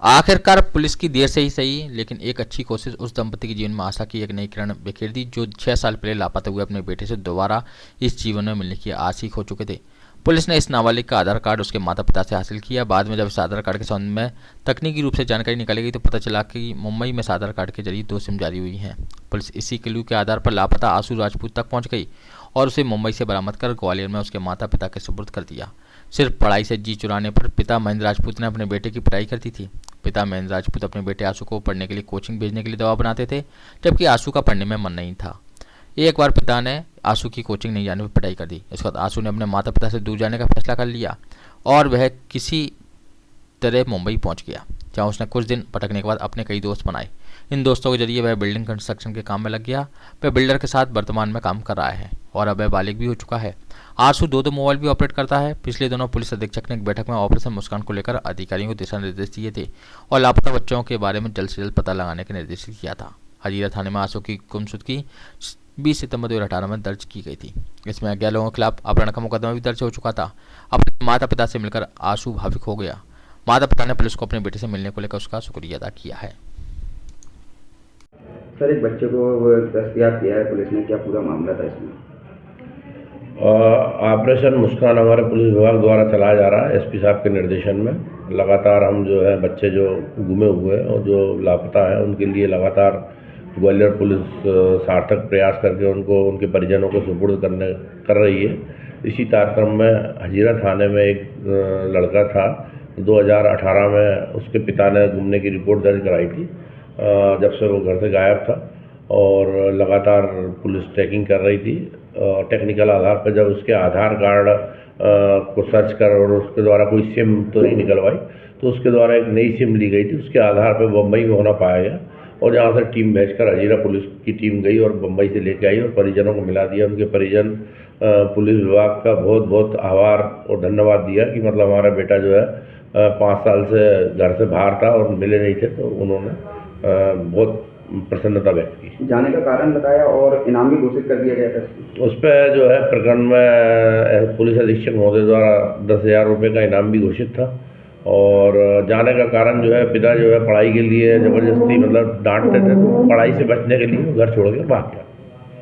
आखिरकार पुलिस की देर से ही सही लेकिन एक अच्छी कोशिश उस दंपति के जीवन में आशा की एक नई किरण बिखेर दी, जो 6 साल पहले लापता हुए अपने बेटे से दोबारा इस जीवन में मिलने की आस ही खो चुके थे। पुलिस ने इस नाबालिग का आधार कार्ड उसके माता पिता से हासिल किया। बाद में जब इस आधार कार्ड के संबंध में तकनीकी रूप से जानकारी निकाली गई तो पता चला कि मुंबई में इस आधार कार्ड के जरिए 2 सिम जारी हुई हैं। पुलिस इसी क्लू के आधार पर लापता आशु राजपूत तक पहुंच गई और उसे मुंबई से बरामद कर ग्वालियर में उसके माता पिता के सुपुर्द कर दिया। सिर्फ पढ़ाई से जी चुराने पर पिता महेंद्र राजपूत ने अपने बेटे की पिटाई करती थी। पिता महेंद्र राजपूत अपने बेटे आशु को पढ़ने के लिए कोचिंग भेजने के लिए दबाव बनाते थे, जबकि आशु का पढ़ने में मन नहीं था। एक बार पिता ने आशु की कोचिंग नहीं जाने पर पिटाई कर दी। इसके बाद आशु ने अपने माता पिता से दूर जाने का फैसला कर लिया और वह किसी तरह मुंबई पहुंच गया, जहां उसने कुछ दिन भटकने के बाद अपने कई दोस्त बनाए। इन दोस्तों के जरिए वह बिल्डिंग कंस्ट्रक्शन के काम में लग गया। वह बिल्डर के साथ वर्तमान में काम कर रहा है और अब वह बालिग भी हो चुका है। आशु दो मोबाइल भी ऑपरेट करता है। पिछले दिनों पुलिस अधीक्षक ने एक बैठक में ऑपरेशन मुस्कान को लेकर अधिकारियों को दिशा निर्देश दिए थे और लापता बच्चों के बारे में जल्द से जल्द पता लगाने के निर्देश किया था। हजीरा थाने में आशु की गुमशुदगी 20 सितंबर 2018 में दर्ज की गई थी। इसमें 11 लोगों के खिलाफ अपहरण का मुकदमा भी दर्ज हो चुका था। अपने माता पिता से मिलकर आशु भावुक हो गया। माता पिता ने पुलिस को अपने बेटे से मिलने को लेकर उसका शुक्रिया अदा किया है। सर, एक बच्चे को दस्तयाब किया है पुलिस ने, क्या पूरा मामला था इसमें? ऑपरेशन मुस्कान हमारे पुलिस विभाग द्वारा चलाया जा रहा है एसपी साहब के निर्देशन में। लगातार हम जो है बच्चे जो गुमे हुए हैं और जो लापता है उनके लिए लगातार ग्वालियर पुलिस सार्थक प्रयास करके उनको उनके परिजनों को सुपुर्द कर रही है। इसी कार्यक्रम में हजीरा थाने में एक लड़का था, 2018 में उसके पिता ने गुमने की रिपोर्ट दर्ज कराई थी, जब से वो घर से गायब था और लगातार पुलिस ट्रैकिंग कर रही थी। टेक्निकल आधार पर जब उसके आधार कार्ड को सर्च कर और उसके द्वारा कोई सिम तो नहीं निकलवाई, तो उसके द्वारा एक नई सिम ली गई थी। उसके आधार पर बम्बई में होना पाया गया और जहाँ से टीम भेजकर हजीरा पुलिस की टीम गई और बम्बई से लेके आई और परिजनों को मिला दिया। उनके परिजन पुलिस विभाग का बहुत बहुत आभार और धन्यवाद दिया कि मतलब हमारा बेटा जो है 5 साल से घर से बाहर था और मिले नहीं थे, तो उन्होंने बहुत प्रसन्नता व्यक्त की। जाने का कारण बताया और इनाम भी घोषित कर दिया गया था। उस पर जो है प्रकरण में पुलिस अधीक्षक महोदय द्वारा 10,000 रुपये का इनाम भी घोषित था। और जाने का कारण जो है पिता जो है पढ़ाई के लिए ज़बरदस्ती मतलब डांटते थे, तो पढ़ाई से बचने के लिए घर छोड़ के भाग गया।